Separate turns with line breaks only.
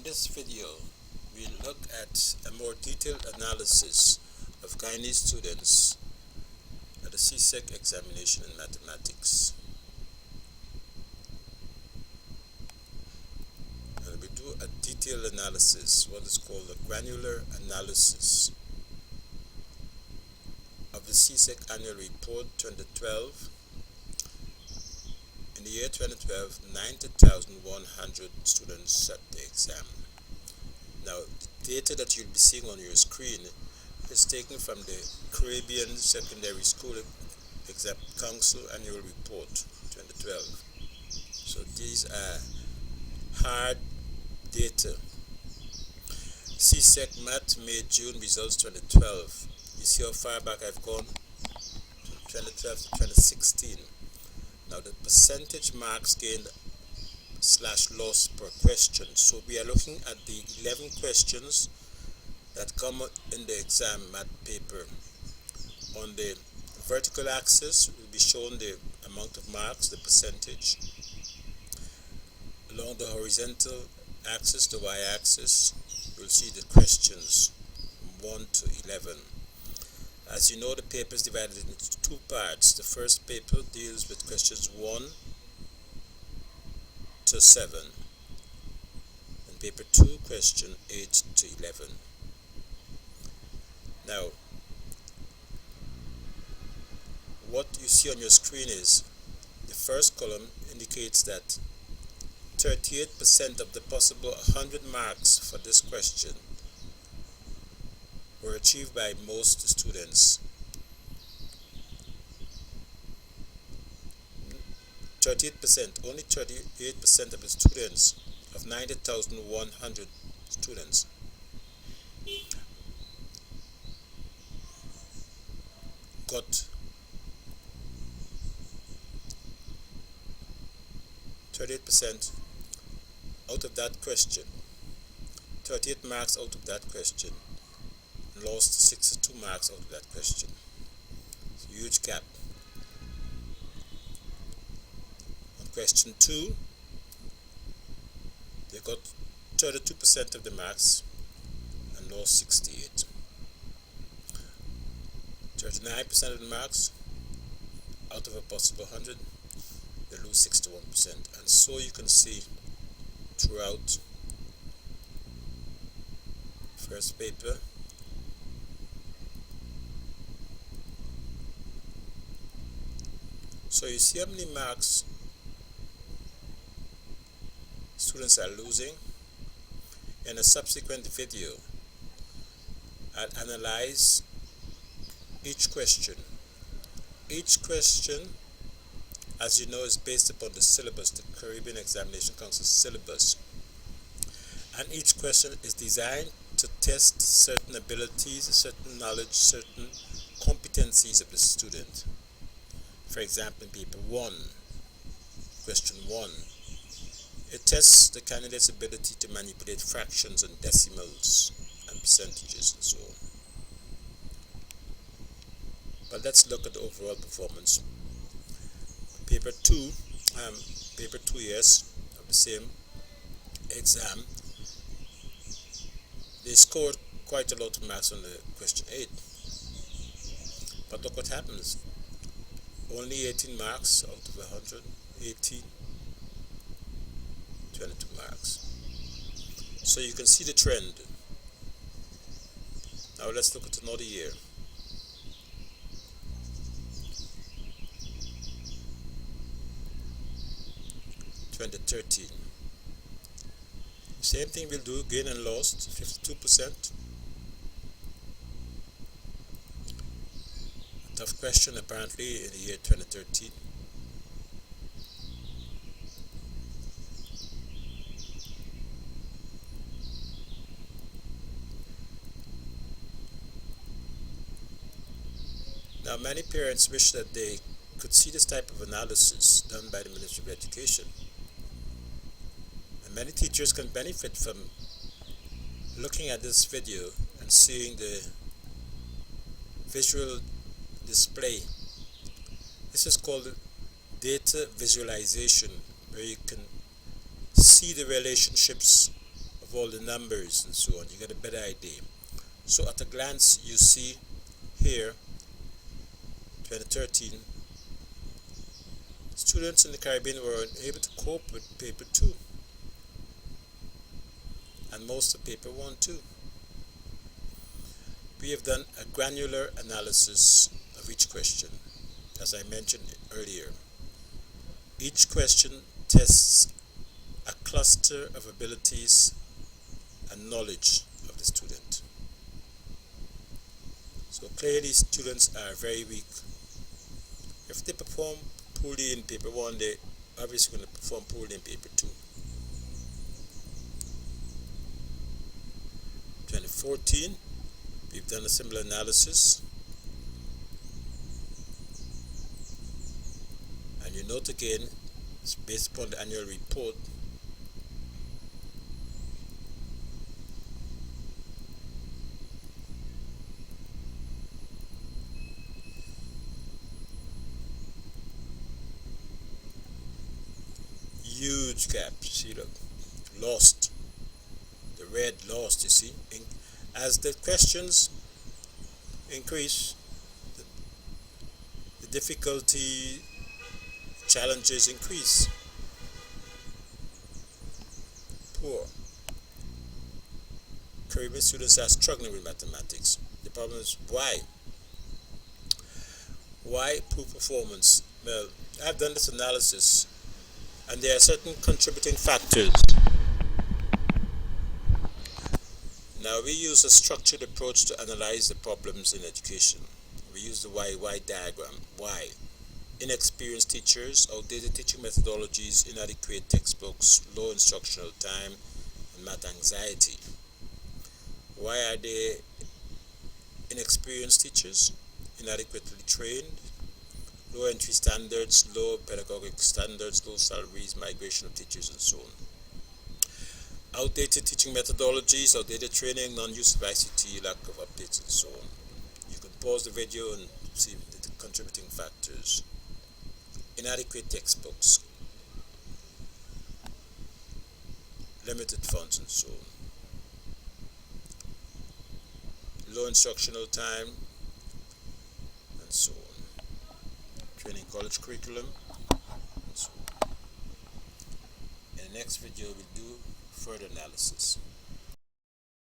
this video, we'll look at a more detailed analysis of gynae students at the CSEC examination in mathematics. And we do a detailed analysis, what is called a granular analysis of the CSEC annual report 2012. In the year 2012, 90,100 students sat the exam. Now, the data that you'll be seeing on your screen is taken from the Caribbean Secondary School Exam Council Annual Report 2012. So these are hard data. CSEC Math May June results 2012. You see how far back I've gone? 2012 to 2016. Now the percentage marks gained / lost per question. So we are looking at the 11 questions that come in the exam math paper. On the vertical axis will be shown the amount of marks, the percentage. Along the horizontal axis, the y-axis, you'll see the questions from 1 to 11. As you know, the paper is divided into two parts. The first paper deals with questions 1 to 7, and paper 2, question 8 to 11. Now, what you see on your screen is the first column indicates that 38% of the possible 100 marks for this question were achieved by most students. 38%, only 38% of the students, of 90,100 students, got 38% out of that question, 38 marks out of that question, lost 62 marks out of that question. It's a huge gap. On question 2, they got 32% of the marks and lost 68. 39% of the marks out of a possible 100, they lose 61%. And so you can see throughout first paper, so you see how many marks students are losing. In a subsequent video, I'll analyze each question. Each question, as you know, is based upon the syllabus, the Caribbean Examination Council syllabus. And each question is designed to test certain abilities, certain knowledge, certain competencies of the student. For example, in paper 1, question 1, it tests the candidate's ability to manipulate fractions and decimals and percentages and so on. But let's look at the overall performance. Paper 2, yes, of the same exam, they scored quite a lot of marks on the question 8. But look what happens. Only 18 marks out of 100, 18, 22 marks. So you can see the trend. Now let's look at another year. Same thing we'll do, gain and lost, 52%. Tough question apparently in the year 2013. Now many parents wish that they could see this type of analysis done by the Ministry of Education. And many teachers can benefit from looking at this video and seeing the visual display. This is called data visualization, where you can see the relationships of of all the numbers and so on. You get a better idea. So at a glance, you see here, 2013, students in the Caribbean were able to cope with paper 2 and most of paper 1 too. We have done a granular analysis of each question, as I mentioned earlier. Each question tests a cluster of abilities and knowledge of the student. So clearly students are very weak. If they perform poorly in paper 1, they obviously going to perform poorly in paper 2. 2014, we've done a similar analysis. And you note again, it's based upon the annual report. Huge gap, see, look, lost. The red lost, you see. As the questions increase, the difficulty, challenges increase. Poor. Caribbean students are struggling with mathematics. The problem is why? Why poor performance? Well, I've done this analysis, and there are certain contributing factors. Now, we use a structured approach to analyze the problems in education. We use the why diagram. Why? Inexperienced teachers, outdated teaching methodologies, inadequate textbooks, low instructional time, and math anxiety. Why are they inexperienced teachers? Inadequately trained, low entry standards, low pedagogic standards, low salaries, migration of teachers, and so on. Outdated teaching methodologies, outdated training, non-use of ICT, lack of updates, and so on. You can pause the video and see the contributing factors. Inadequate textbooks, limited funds, and so on. Low instructional time, and so on. Training college curriculum, and so on. In the next video, we'll do further analysis.